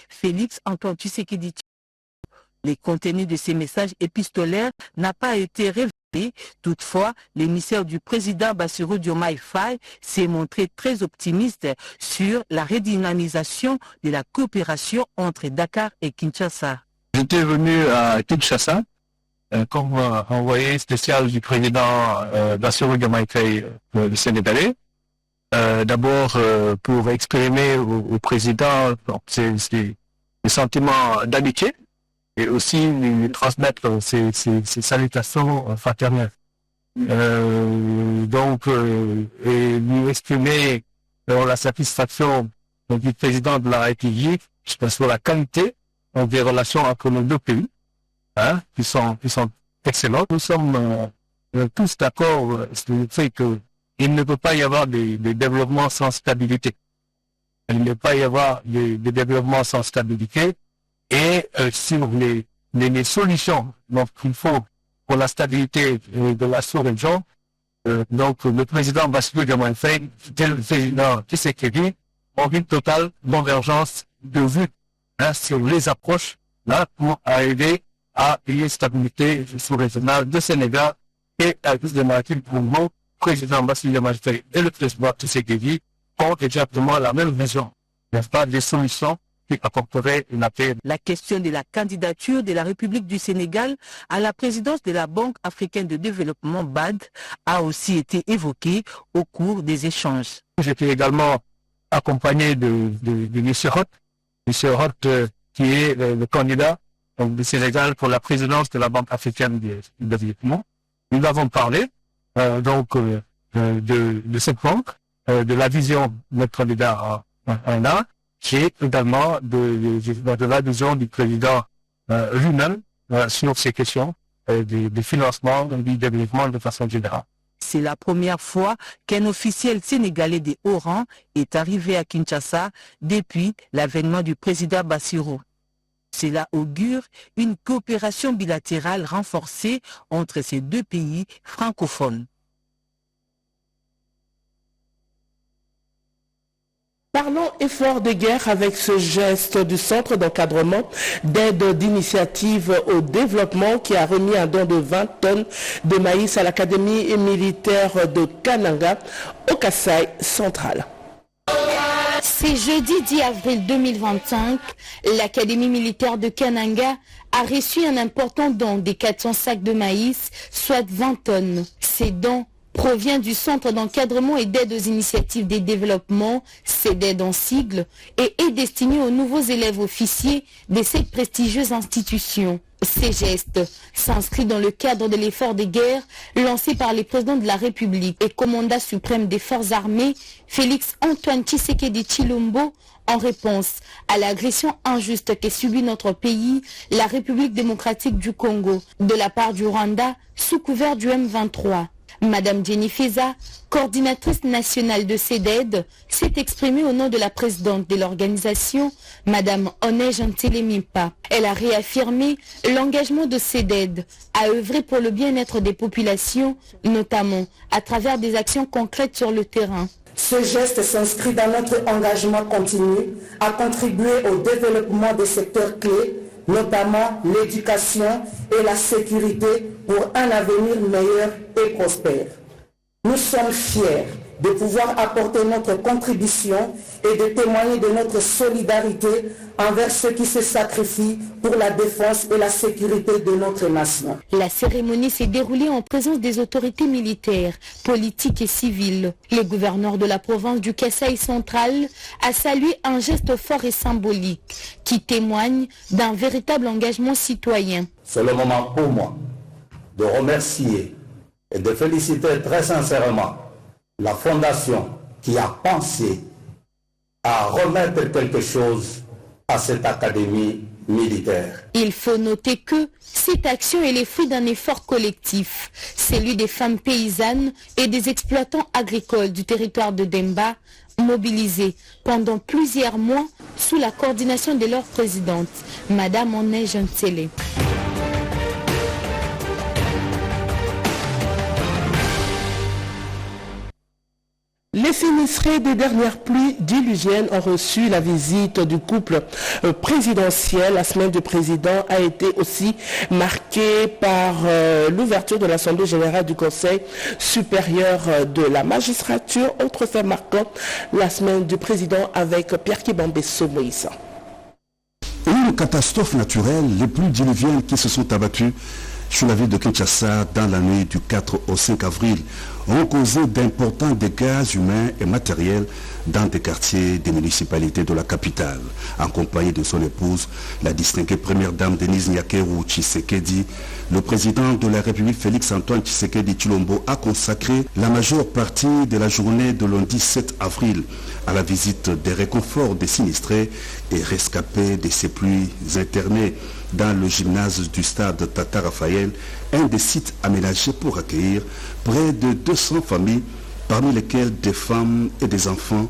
Félix Antoine Tshisekedi. Les contenus de ces messages épistolaires n'ont pas été révélés. Toutefois, l'émissaire du président Bassirou Diomaye Faye s'est montré très optimiste sur la redynamisation de la coopération entre Dakar et Kinshasa. J'étais venu à Kinshasa comme envoyé spécial du président Bassirou Diomaye Faye, le Sénégalais. D'abord pour exprimer au président ses sentiments d'amitié et aussi lui transmettre ses salutations fraternelles. Et lui exprimer la satisfaction du président de la République sur la qualité des relations entre nos deux pays, qui sont excellentes. Nous sommes tous d'accord sur le fait qu'il ne peut pas y avoir des développements sans stabilité. Il ne peut pas y avoir des développements sans stabilité. Et sur les solutions qu'il faut pour la stabilité de la sous-région, donc le président Bassirou Diomaye Faye et le président Tshisekedi ont une totale convergence de vue sur les approches pour arriver à une stabilité sous-régionale de Sénégal et à plus de maritime pour le président Bassirou Diomaye Faye et le président Tshisekedi ont exactement la même vision. Il n'y a pas de solutions qui apporterait une paix. La question de la candidature de la République du Sénégal à la présidence de la Banque africaine de développement BAD a aussi été évoquée au cours des échanges. J'étais également accompagné de M. Roth, qui est le candidat du Sénégal pour la présidence de la Banque africaine de développement. Nous avons parlé de cette banque, de la vision de notre candidat en a, qui est également de la vision du président lui-même sur ces questions du financement, du développement de façon générale. C'est la première fois qu'un officiel sénégalais de haut rang est arrivé à Kinshasa depuis l'avènement du président Bassirou. Cela augure une coopération bilatérale renforcée entre ces deux pays francophones. Parlons effort de guerre avec ce geste du Centre d'encadrement d'aide d'initiative au développement qui a remis un don de 20 tonnes de maïs à l'Académie militaire de Kananga au Kasaï central. C'est jeudi 10 avril 2025, l'Académie militaire de Kananga a reçu un important don des 400 sacs de maïs, soit 20 tonnes. Ces dons provient du Centre d'encadrement et d'aide aux initiatives des développements, CEDED en sigle, et est destiné aux nouveaux élèves officiers de cette prestigieuse institution. Ces gestes s'inscrivent dans le cadre de l'effort de guerre lancé par les présidents de la République et commandant suprême des forces armées, Félix Antoine Tshisekedi Tshilombo, en réponse à l'agression injuste que subit notre pays, la République démocratique du Congo, de la part du Rwanda, sous couvert du M23. Madame Jenny Feza, coordinatrice nationale de CEDED, s'est exprimée au nom de la présidente de l'organisation, Madame Onej Ntelemimpa. Elle a réaffirmé l'engagement de CEDED à œuvrer pour le bien-être des populations, notamment à travers des actions concrètes sur le terrain. Ce geste s'inscrit dans notre engagement continu à contribuer au développement des secteurs clés, notamment l'éducation et la sécurité pour un avenir meilleur et prospère. Nous sommes fiers de pouvoir apporter notre contribution et de témoigner de notre solidarité envers ceux qui se sacrifient pour la défense et la sécurité de notre nation. La cérémonie s'est déroulée en présence des autorités militaires, politiques et civiles. Le gouverneur de la province du Kasaï central a salué un geste fort et symbolique qui témoigne d'un véritable engagement citoyen. C'est le moment pour moi de remercier et de féliciter très sincèrement la fondation qui a pensé à remettre quelque chose à cette académie militaire. Il faut noter que cette action est le fruit d'un effort collectif, celui des femmes paysannes et des exploitants agricoles du territoire de Demba, mobilisés pendant plusieurs mois sous la coordination de leur présidente, Madame Onej Ntsele. Les sinistrés des dernières pluies diluviennes ont reçu la visite du couple présidentiel. La semaine du président a été aussi marquée par l'ouverture de l'Assemblée générale du Conseil supérieur de la magistrature. Autre fait marquant, la semaine du président avec Pierre Kibambesso Moïse. Une catastrophe naturelle, les pluies diluviennes qui se sont abattues sur la ville de Kinshasa dans la nuit du 4 au 5 avril ont causé d'importants dégâts humains et matériels dans des quartiers des municipalités de la capitale. En compagnie de son épouse, la distinguée première dame Denise Nyakeru Tshisekedi, le président de la République Félix Antoine Tshisekedi Tshilombo a consacré la majeure partie de la journée de lundi 7 avril à la visite des réconforts des sinistrés et rescapés de ces pluies internées dans le gymnase du stade Tata Raphaël, un des sites aménagés pour accueillir près de 200 familles, parmi lesquelles des femmes et des enfants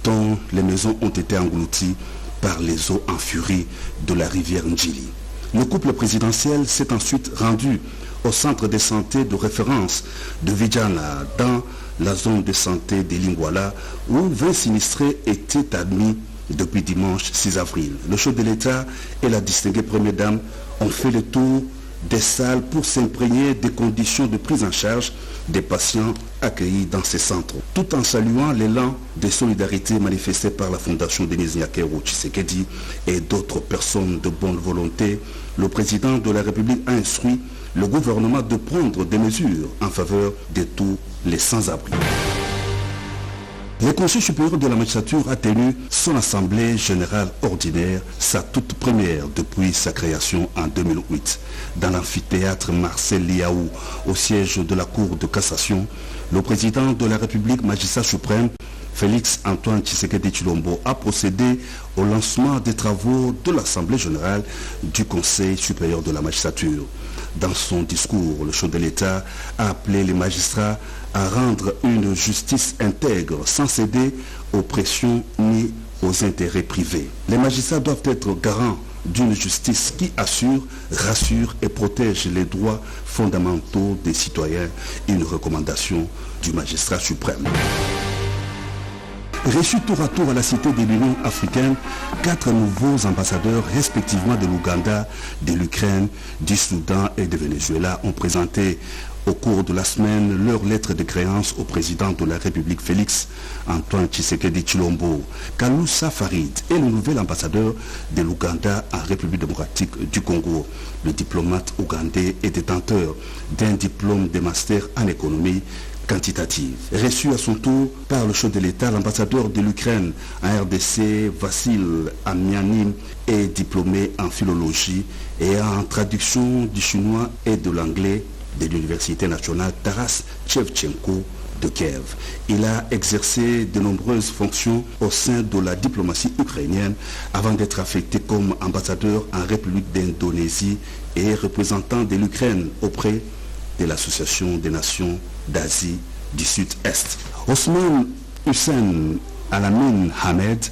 dont les maisons ont été englouties par les eaux en furie de la rivière Ndjili. Le couple présidentiel s'est ensuite rendu au centre de santé de référence de Vijana, dans la zone de santé de Lingwala, où 20 sinistrés étaient admis depuis dimanche 6 avril. Le chef de l'État et la distinguée première dame ont fait le tour des salles pour s'imprégner des conditions de prise en charge des patients accueillis dans ces centres, tout en saluant l'élan de solidarité manifesté par la Fondation Denise Nyakeru Tshisekedi et d'autres personnes de bonne volonté. Le président de la République a instruit le gouvernement de prendre des mesures en faveur de tous les sans-abri. Le Conseil supérieur de la magistrature a tenu son assemblée générale ordinaire, sa toute première depuis sa création en 2008. Dans l'amphithéâtre Marcel Liaou, au siège de la Cour de cassation, le président de la République, magistrat suprême, Félix Antoine Tshisekedi Tshilombo, a procédé au lancement des travaux de l'Assemblée générale du Conseil supérieur de la magistrature. Dans son discours, le chef de l'État a appelé les magistrats à rendre une justice intègre sans céder aux pressions ni aux intérêts privés. Les magistrats doivent être garants d'une justice qui assure, rassure et protège les droits fondamentaux des citoyens. Une recommandation du magistrat suprême. Reçus tour à tour à la cité de l'Union africaine, 4 nouveaux ambassadeurs respectivement de l'Ouganda, de l'Ukraine, du Soudan et de Venezuela ont présenté au cours de la semaine leur lettre de créance au président de la République Félix Antoine Tshisekedi Tshilombo. Kalousa Farid est le nouvel ambassadeur de l'Ouganda en République démocratique du Congo. Le diplomate ougandais est détenteur d'un diplôme de master en économie quantitative. Reçu à son tour par le chef de l'État, l'ambassadeur de l'Ukraine en RDC, Vassil Amianim, est diplômé en philologie et en traduction du chinois et de l'anglais de l'Université nationale Taras Shevchenko de Kiev. Il a exercé de nombreuses fonctions au sein de la diplomatie ukrainienne avant d'être affecté comme ambassadeur en République d'Indonésie et représentant de l'Ukraine auprès de l'Association des Nations d'Asie du Sud-Est. Osman Hussein Alamin Hamed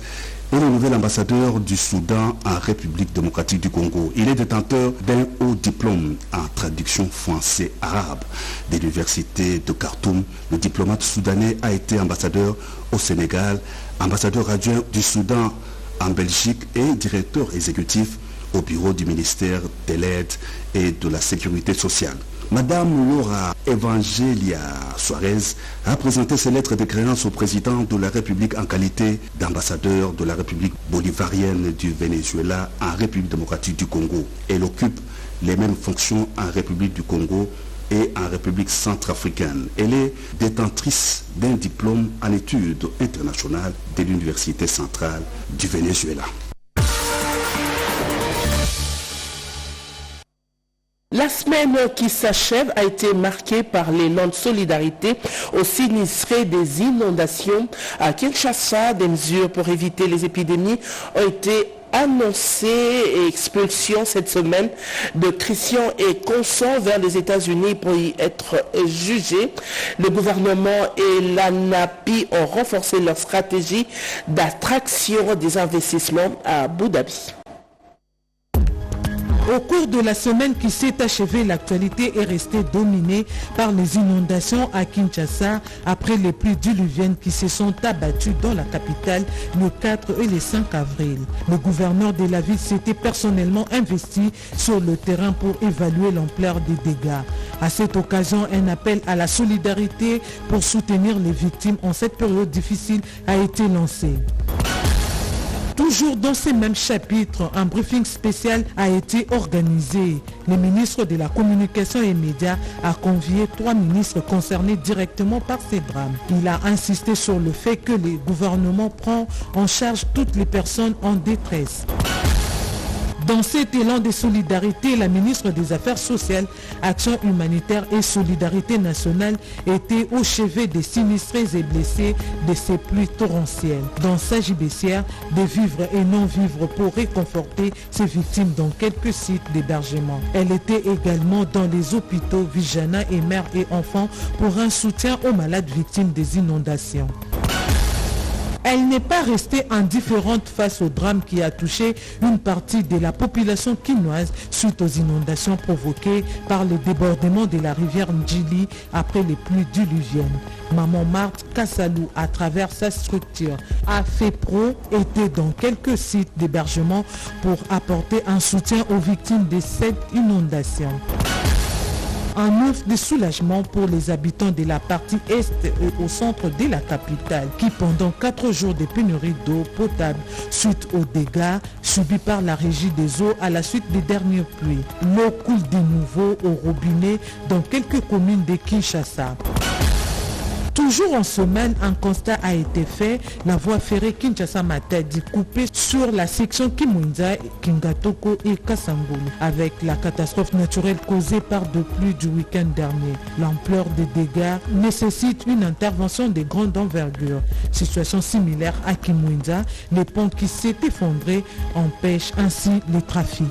est le nouvel ambassadeur du Soudan en République démocratique du Congo. Il est détenteur d'un haut diplôme en traduction français-arabe de l'université de Khartoum. Le diplomate soudanais a été ambassadeur au Sénégal, ambassadeur adjoint du Soudan en Belgique et directeur exécutif au bureau du ministère de l'Aide et de la Sécurité sociale. Madame Laura Evangelia Suarez a présenté ses lettres de créance au président de la République en qualité d'ambassadeur de la République bolivarienne du Venezuela en République démocratique du Congo. Elle occupe les mêmes fonctions en République du Congo et en République centrafricaine. Elle est détentrice d'un diplôme en études internationales de l'Université centrale du Venezuela. La semaine qui s'achève a été marquée par l'élan de solidarité aux sinistrés des inondations à Kinshasa. Des mesures pour éviter les épidémies ont été annoncées et expulsion cette semaine de Christian et Conson vers les États-Unis pour y être jugés. Le gouvernement et l'ANAPI ont renforcé leur stratégie d'attraction des investissements à Abu Dhabi. Au cours de la semaine qui s'est achevée, l'actualité est restée dominée par les inondations à Kinshasa après les pluies diluviennes qui se sont abattues dans la capitale le 4 et le 5 avril. Le gouverneur de la ville s'était personnellement investi sur le terrain pour évaluer l'ampleur des dégâts. À cette occasion, un appel à la solidarité pour soutenir les victimes en cette période difficile a été lancé. Toujours dans ces mêmes chapitres, un briefing spécial a été organisé. Le ministre de la Communication et Médias a convié 3 ministres concernés directement par ces drames. Il a insisté sur le fait que le gouvernement prend en charge toutes les personnes en détresse. Dans cet élan de solidarité, la ministre des Affaires sociales, Action humanitaire et Solidarité nationale était au chevet des sinistrés et blessés de ces pluies torrentielles. Dans sa gibecière, de vivre et non-vivre pour réconforter ces victimes dans quelques sites d'hébergement. Elle était également dans les hôpitaux Vijana et mères et enfants pour un soutien aux malades victimes des inondations. Elle n'est pas restée indifférente face au drame qui a touché une partie de la population quinoise suite aux inondations provoquées par le débordement de la rivière Ndjili après les pluies diluviennes. Maman Marthe Kassalou, à travers sa structure AFEPRO, était dans quelques sites d'hébergement pour apporter un soutien aux victimes de cette inondation. Un offre de soulagement pour les habitants de la partie est et au centre de la capitale qui pendant 4 jours de pénurie d'eau potable suite aux dégâts subis par la régie des eaux à la suite des dernières pluies. L'eau coule de nouveau au robinet dans quelques communes de Kinshasa. Toujours en semaine, un constat a été fait. La voie ferrée Kinshasa-Matadi coupée sur la section Kimwinza, Kingatoko et Kasangulu avec la catastrophe naturelle causée par des pluies du week-end dernier. L'ampleur des dégâts nécessite une intervention de grande envergure. Situation similaire à Kimwinza, les ponts qui s'est effondré empêchent ainsi le trafic.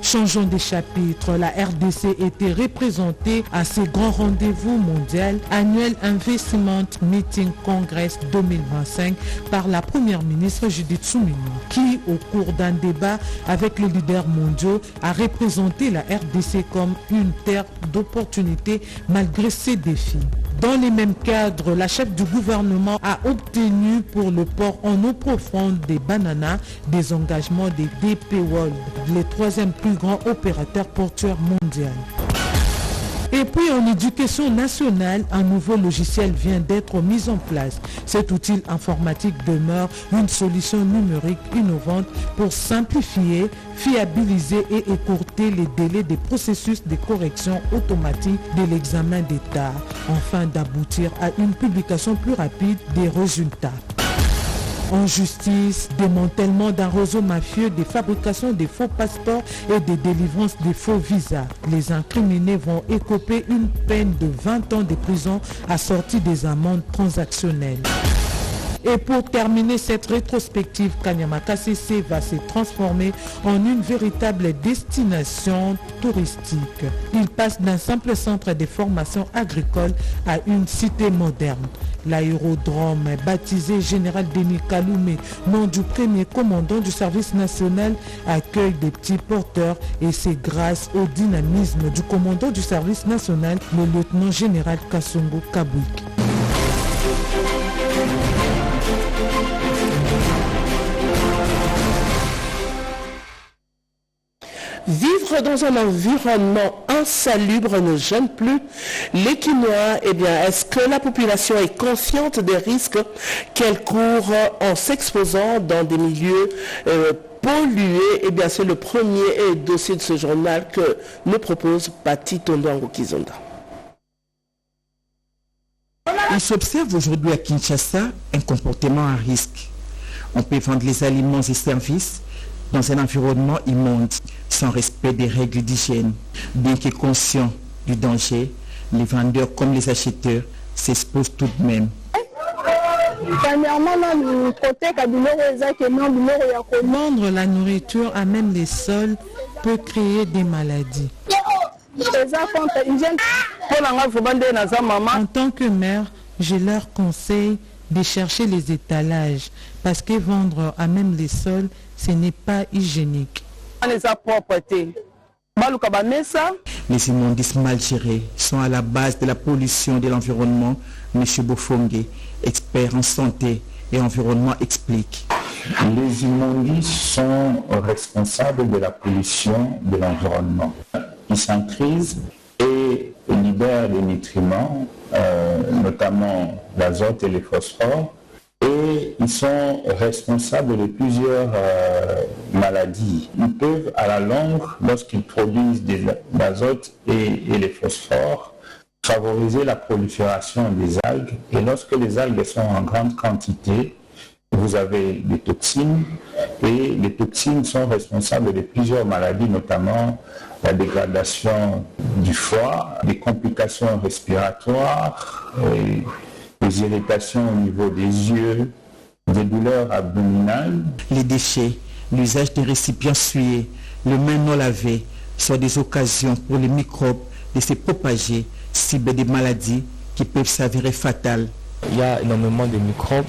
Changeons de chapitre, la RDC était représentée à ce grand rendez-vous mondial annuel Investment Meeting Congress 2025 par la première ministre Judith Suminwa, qui, au cours d'un débat avec les leaders mondiaux, a représenté la RDC comme une terre d'opportunités malgré ses défis. Dans les mêmes cadres, la chef du gouvernement a obtenu pour le port en eau profonde des bananas des engagements des DP World, le 3e plus grand opérateur portuaire mondial. Et puis en éducation nationale, un nouveau logiciel vient d'être mis en place. Cet outil informatique demeure une solution numérique innovante pour simplifier, fiabiliser et écourter les délais des processus de correction automatique de l'examen d'État, afin d'aboutir à une publication plus rapide des résultats. En justice, démantèlement d'un réseau mafieux de fabrication des faux passeports et de délivrance des faux visas. Les incriminés vont écoper une peine de 20 ans de prison assortie des amendes transactionnelles. Et pour terminer cette rétrospective, Kanyama KCC va se transformer en une véritable destination touristique. Il passe d'un simple centre de formation agricole à une cité moderne. L'aérodrome, baptisé Général Denis Kaloumé, nom du premier commandant du service national, accueille des petits porteurs et c'est grâce au dynamisme du commandant du service national, le lieutenant général Kassongo Kabouik. Vivre dans un environnement insalubre ne gêne plus les Quinois. Eh bien, est-ce que la population est consciente des risques qu'elle court en s'exposant dans des milieux pollués? Eh bien, c'est le premier dossier de ce journal que nous propose Pati Tondouango Kizonda. On s'observe aujourd'hui à Kinshasa un comportement à risque. On peut vendre les aliments et services dans un environnement immonde, sans respect des règles d'hygiène. Bien que conscients du danger, les vendeurs comme les acheteurs s'exposent tout de même. Vendre la nourriture à même les sols peut créer des maladies. En tant que mère, je leur conseille de chercher les étalages parce que vendre à même les sols, ce n'est pas hygiénique. Les immondices mal gérés sont à la base de la pollution de l'environnement. M. Bofongue, expert en santé et environnement, explique. Les immondices sont responsables de la pollution de l'environnement. Ils s'encrisent et libèrent des nutriments, notamment l'azote et les phosphores, et ils sont responsables de plusieurs maladies. Ils peuvent, à la longue, lorsqu'ils produisent de l'azote et les phosphores, favoriser la prolifération des algues. Et lorsque les algues sont en grande quantité, vous avez des toxines, et les toxines sont responsables de plusieurs maladies, notamment la dégradation du foie, des complications respiratoires, des irritations au niveau des yeux, des douleurs abdominales. Les déchets, l'usage des récipients souillés, le main non lavé sont des occasions pour les microbes de se propager, cibles des maladies qui peuvent s'avérer fatales. Il y a énormément de microbes,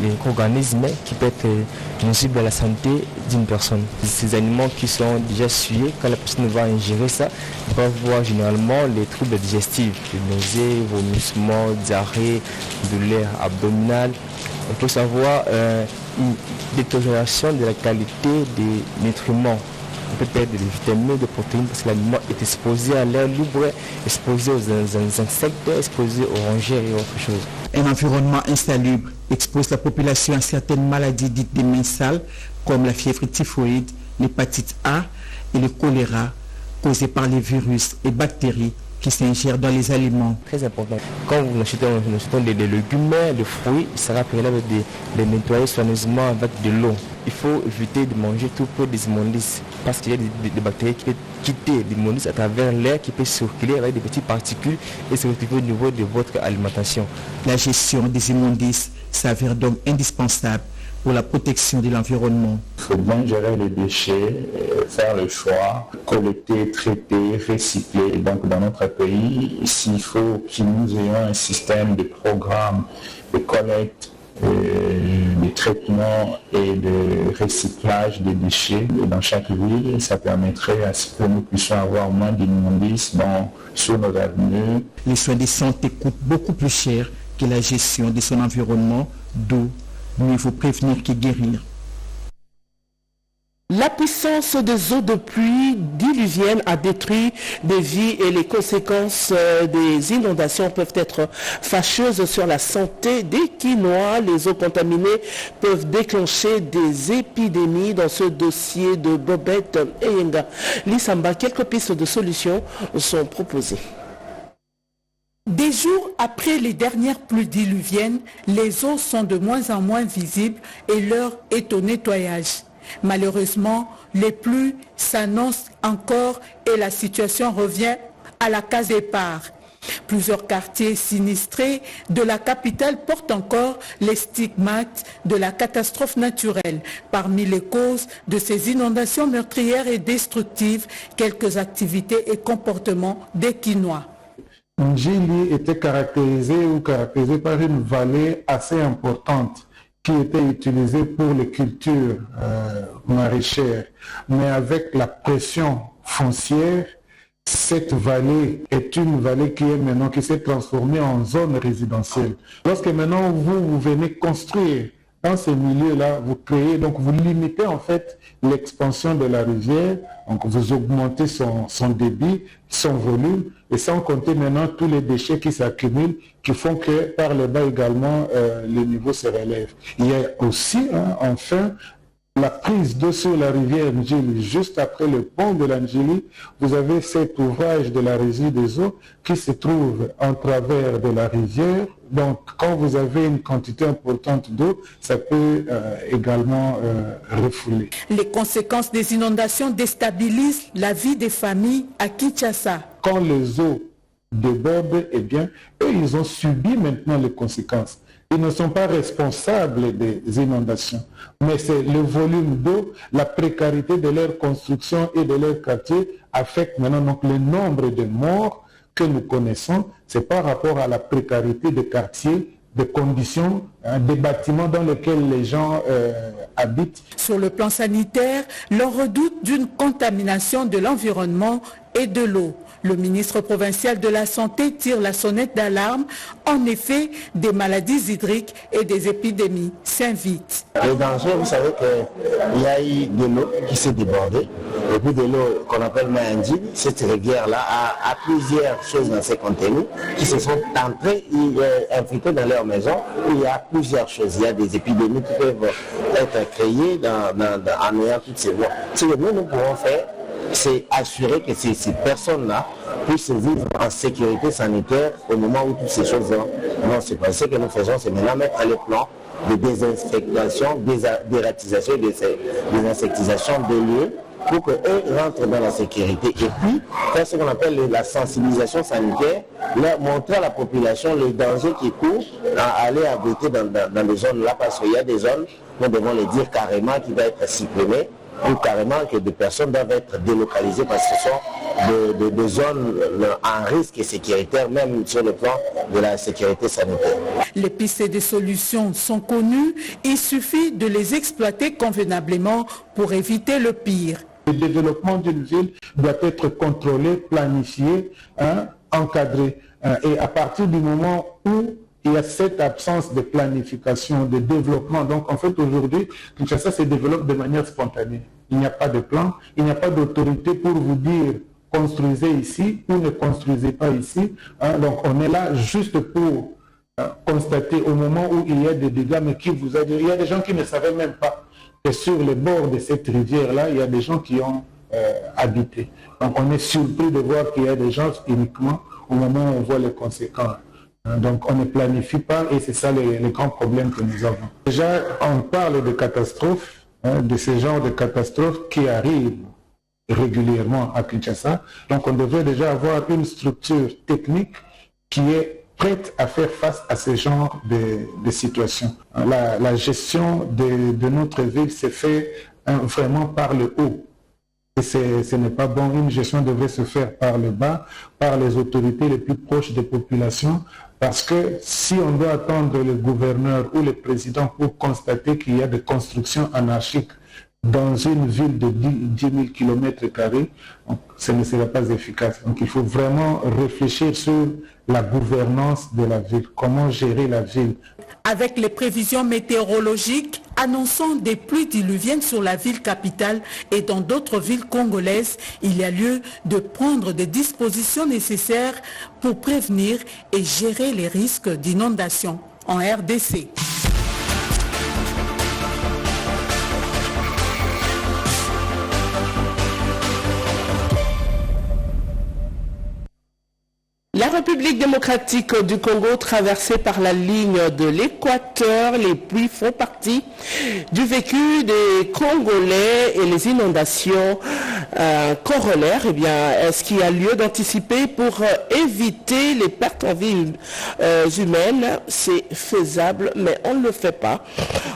des micro-organismes qui peuvent être nuisibles à la santé d'une personne. Ces aliments qui sont déjà souillés, quand la personne va ingérer ça, il va avoir généralement les troubles digestifs, les nausées, vomissements, diarrhée, douleurs abdominales. On peut savoir une détérioration de la qualité des nutriments. On peut perdre des vitamines, des protéines parce que l'aliment est exposé à l'air libre, exposé aux insectes, exposé aux rongeurs et autre chose. Un environnement insalubre expose la population à certaines maladies dites des mains sales, comme la fièvre typhoïde, l'hépatite A et le choléra, causés par les virus et bactéries qui s'ingèrent dans les aliments. Très important. Quand nous achetons des légumes, des fruits, il sera préférable de les nettoyer soigneusement avec de l'eau. Il faut éviter de manger tout peu des immondices parce qu'il y a des bactéries qui peuvent quitter l'immondice à travers l'air, qui peut circuler avec des petites particules et se retrouver au niveau de votre alimentation. La gestion des immondices s'avère donc indispensable pour la protection de l'environnement. Il faut bien gérer les déchets, faire le choix, collecter, traiter, recycler. Et donc dans notre pays, il faut que nous ayons un système de programme de collecte, de traitement et de recyclage des déchets dans chaque ville. Ça permettrait à ce que nous puissions avoir moins d'immondices sur nos avenues. Les soins de santé coûtent beaucoup plus cher que la gestion de son environnement, d'où mieux vaut prévenir que guérir. La puissance des eaux de pluie diluviennes a détruit des vies et les conséquences des inondations peuvent être fâcheuses sur la santé des Quinois. Les eaux contaminées peuvent déclencher des épidémies. Dans ce dossier de Bobette Eyenga Lissamba, quelques pistes de solutions sont proposées. Des jours après les dernières pluies diluviennes, les eaux sont de moins en moins visibles et l'heure est au nettoyage. Malheureusement, les pluies s'annoncent encore et la situation revient à la case départ. Plusieurs quartiers sinistrés de la capitale portent encore les stigmates de la catastrophe naturelle. Parmi les causes de ces inondations meurtrières et destructives, quelques activités et comportements des Quinois. Njili était caractérisé par une vallée assez importante qui était utilisée pour les cultures maraîchères. Mais avec la pression foncière, cette vallée est une vallée qui s'est transformée en zone résidentielle. Lorsque maintenant vous venez construire dans ces milieux-là, vous créez, donc vous limitez en fait l'expansion de la rivière, donc vous augmentez son débit, son volume, et sans compter maintenant tous les déchets qui s'accumulent, qui font que par le bas également, le niveau se relève. Il y a aussi, enfin, la prise d'eau sur la rivière Njili, juste après le pont de l'Anjili, vous avez cet ouvrage de la régie des eaux qui se trouve en travers de la rivière. Donc, quand vous avez une quantité importante d'eau, ça peut également refouler. Les conséquences des inondations déstabilisent la vie des familles à Kinshasa. Quand les eaux débordent, eh bien, eux, ils ont subi maintenant les conséquences. Ils ne sont pas responsables des inondations, mais c'est le volume d'eau, la précarité de leur construction et de leur quartier affecte maintenant donc le nombre de morts que nous connaissons. C'est par rapport à la précarité des quartiers des conditions, des bâtiments dans lesquels les gens habitent. Sur le plan sanitaire, l'on redoute d'une contamination de l'environnement et de l'eau. Le ministre provincial de la Santé tire la sonnette d'alarme. En effet, des maladies hydriques et des épidémies s'invitent. Le danger, vous savez qu'il y a eu de l'eau qui s'est débordée. Et puis de l'eau qu'on appelle Maïndi, cette rivière-là a plusieurs choses dans ses contenus qui se sont entrées et infiltrées dans leur maison. Il y a plusieurs choses. Il y a des épidémies qui peuvent être créées en ayant toutes ces voies. Ce que nous pouvons faire, c'est assurer que ces personnes-là puissent vivre en sécurité sanitaire au moment où toutes ces choses vont se passer. Ce que nous faisons, c'est maintenant mettre les plans de désinfectation, dératisation et désinsectisation des lieux pour qu'eux rentrent dans la sécurité. Et puis, faire ce qu'on appelle la sensibilisation sanitaire, leur montrer à la population le danger qui court à aller habiter dans des zones-là, parce qu'il y a des zones, nous devons le dire carrément, qui doivent être supprimées, ou carrément que des personnes doivent être délocalisées parce que ce sont des zones en risque sécuritaire, même sur le plan de la sécurité sanitaire. Les pistes et des solutions sont connues, il suffit de les exploiter convenablement pour éviter le pire. Le développement d'une ville doit être contrôlé, planifié, encadré. Et à partir du moment où il y a cette absence de planification, de développement. Donc en fait aujourd'hui, Kinshasa se développe de manière spontanée. Il n'y a pas de plan, il n'y a pas d'autorité pour vous dire construisez ici ou ne construisez pas ici. Donc on est là juste pour constater au moment où il y a des dégâts, mais qui vous a dit, il y a des gens qui ne savaient même pas que sur les bords de cette rivière-là, il y a des gens qui ont habité. Donc on est surpris de voir qu'il y a des gens uniquement au moment où on voit les conséquences. Donc on ne planifie pas et c'est ça le grand problème que nous avons. Déjà, on parle de catastrophes, de ce genre de catastrophes qui arrivent régulièrement à Kinshasa. Donc on devrait déjà avoir une structure technique qui est prête à faire face à ce genre de situations. La gestion de notre ville se fait vraiment par le haut. Et ce n'est pas bon. Une gestion devrait se faire par le bas, par les autorités les plus proches des populations. Parce que si on doit attendre le gouverneur ou le président pour constater qu'il y a des constructions anarchiques dans une ville de 10 000 km², ce ne sera pas efficace. Donc il faut vraiment réfléchir sur la gouvernance de la ville, comment gérer la ville. Avec les prévisions météorologiques annonçant des pluies diluviennes sur la ville capitale et dans d'autres villes congolaises, il y a lieu de prendre des dispositions nécessaires pour prévenir et gérer les risques d'inondation en RDC. La République démocratique du Congo, traversée par la ligne de l'équateur, les pluies font partie du vécu des Congolais et les inondations corollaires. Eh bien, est-ce qu'il y a lieu d'anticiper pour éviter les pertes en vie humaines? C'est faisable, mais on ne le fait pas.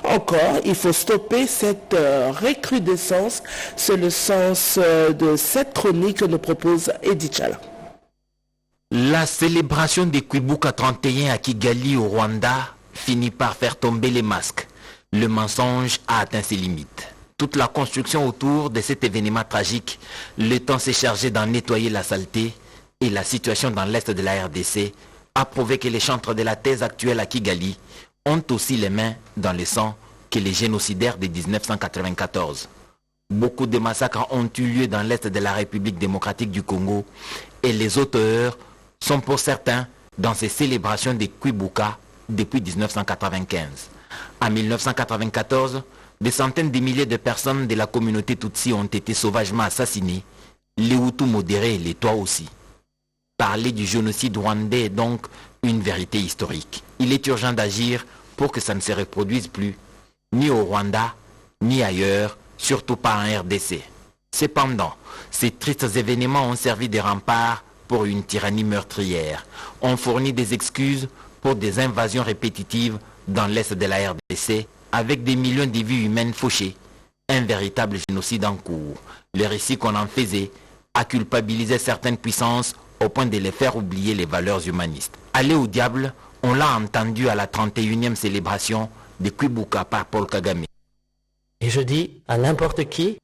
Encore, il faut stopper cette recrudescence. C'est le sens de cette chronique que nous propose Edith Chala. La célébration des Kwibuka 31 à Kigali au Rwanda finit par faire tomber les masques. Le mensonge a atteint ses limites. Toute la construction autour de cet événement tragique, le temps s'est chargé d'en nettoyer la saleté et la situation dans l'est de la RDC a prouvé que les chantres de la thèse actuelle à Kigali ont aussi les mains dans le sang que les génocidaires de 1994. Beaucoup de massacres ont eu lieu dans l'est de la République démocratique du Congo et les auteurs sont pour certains dans ces célébrations des Kwibuka depuis 1995. En 1994, des centaines de milliers de personnes de la communauté Tutsi ont été sauvagement assassinées, les Hutus modérés et les Tutsis aussi. Parler du génocide rwandais est donc une vérité historique. Il est urgent d'agir pour que ça ne se reproduise plus, ni au Rwanda, ni ailleurs, surtout pas en RDC. Cependant, ces tristes événements ont servi de rempart pour une tyrannie meurtrière. On fournit des excuses pour des invasions répétitives dans l'est de la RDC avec des millions de vies humaines fauchées. Un véritable génocide en cours. Le récit qu'on en faisait a culpabilisé certaines puissances au point de les faire oublier les valeurs humanistes. Aller au diable On l'a entendu à la 31e célébration de Kwibuka par Paul Kagame. Et je dis à n'importe qui,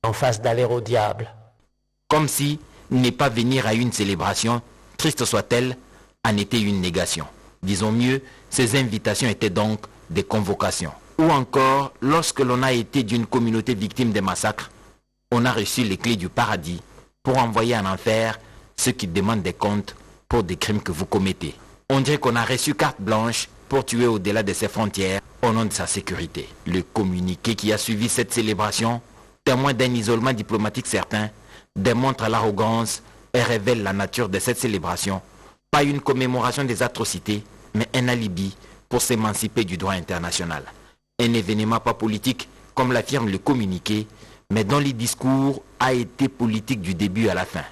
en face d'aller au diable. Comme si ne pas venir à une célébration, triste soit-elle, en était une négation. Disons mieux, ces invitations étaient donc des convocations. Ou encore, lorsque l'on a été d'une communauté victime des massacres, on a reçu les clés du paradis pour envoyer en enfer ceux qui demandent des comptes pour des crimes que vous commettez. On dirait qu'on a reçu carte blanche pour tuer au-delà de ses frontières au nom de sa sécurité. Le communiqué qui a suivi cette célébration, témoin d'un isolement diplomatique certain, démontre l'arrogance et révèle la nature de cette célébration. Pas une commémoration des atrocités, mais un alibi pour s'émanciper du droit international. Un événement pas politique, comme l'affirme le communiqué, mais dont le discours a été politique du début à la fin.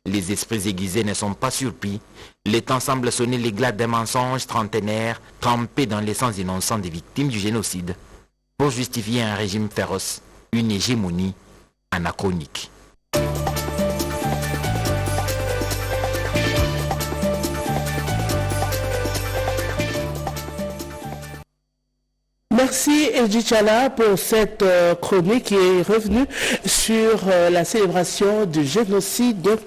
Les esprits aiguisés ne sont pas surpris. Le temps semble sonner l'éclat d'un mensonge trentenaire trempé dans l'essence innocente des victimes du génocide pour justifier un régime féroce, une hégémonie anachronique. Merci Edji Chala pour cette chronique qui est revenue sur la célébration du génocide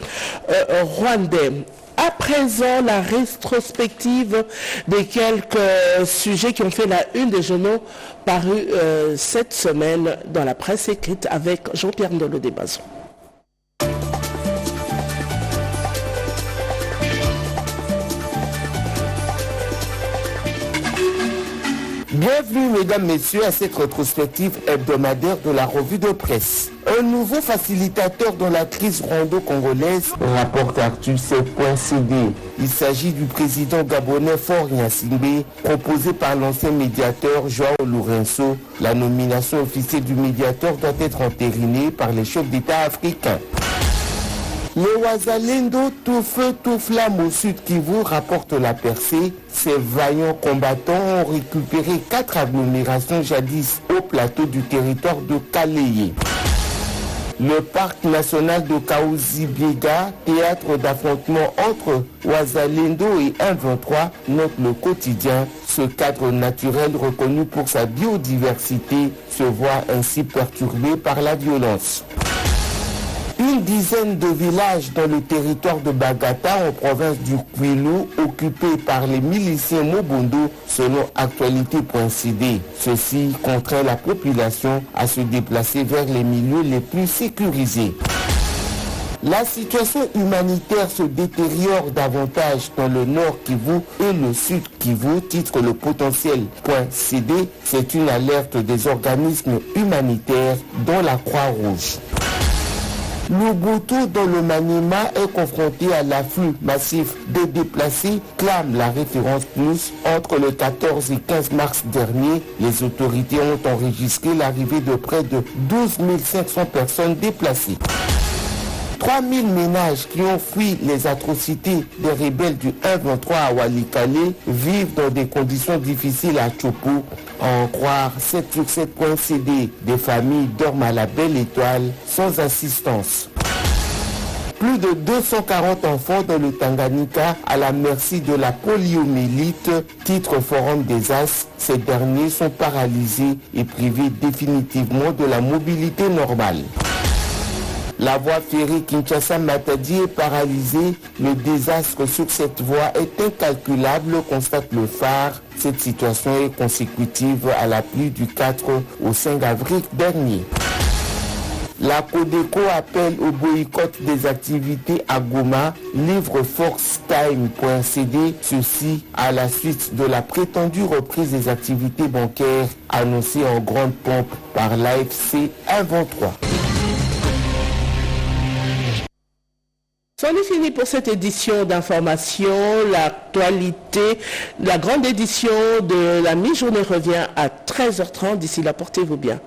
rwandais. À présent, la rétrospective des quelques sujets qui ont fait la une des journaux parus cette semaine dans la presse écrite avec Jean-Pierre Ndolo Desbazons. Bienvenue mesdames, messieurs à cette rétrospective hebdomadaire de la revue de presse. Un nouveau facilitateur dans la crise rwando-congolaise, rapporte Actu7.cd. Il s'agit du président gabonais Faure Gnassingbé, proposé par l'ancien médiateur Joao Lourenço. La nomination officielle du médiateur doit être entérinée par les chefs d'État africains. Les Wazalendo, tout feu, tout flamme au sud Kivu, rapporte la percée. Ces vaillants combattants ont récupéré 4 agglomérations jadis au plateau du territoire de Kaleye. Le parc national de Kaouzi-Biega, théâtre d'affrontement entre Wazalendo et 123, note le quotidien. Ce cadre naturel reconnu pour sa biodiversité se voit ainsi perturbé par la violence. Une dizaine de villages dans le territoire de Bagata en province du Kwilu occupés par les miliciens Mobondo selon actualité.cd. Ceci contraint la population à se déplacer vers les milieux les plus sécurisés. La situation humanitaire se détériore davantage dans le nord Kivu et le sud Kivu, titre le potentiel.cd. C'est une alerte des organismes humanitaires dont la Croix-Rouge. L'Ubutu dans le Maniema est confronté à l'afflux massif des déplacés, clame la référence plus. Entre le 14 et 15 mars dernier, les autorités ont enregistré l'arrivée de près de 12 500 personnes déplacées. 3000 ménages qui ont fui les atrocités des rebelles du 1-23 à Walikale vivent dans des conditions difficiles à Tchopo. À en croire 7sur7.cd, des familles dorment à la belle étoile sans assistance. Plus de 240 enfants dans le Tanganyika à la merci de la poliomyélite, titre Forum des As. Ces derniers sont paralysés et privés définitivement de la mobilité normale. La voie ferrée Kinshasa-Matadi est paralysée. Le désastre sur cette voie est incalculable, constate le phare. Cette situation est consécutive à la pluie du 4 au 5 avril dernier. La Codeco appelle au boycott des activités à Goma, livre forcetime.cd, ceci à la suite de la prétendue reprise des activités bancaires annoncée en grande pompe par l'AFC 123. C'en est fini pour cette édition d'information. L'actualité, la grande édition de la mi-journée revient à 13h30. D'ici là, portez-vous bien.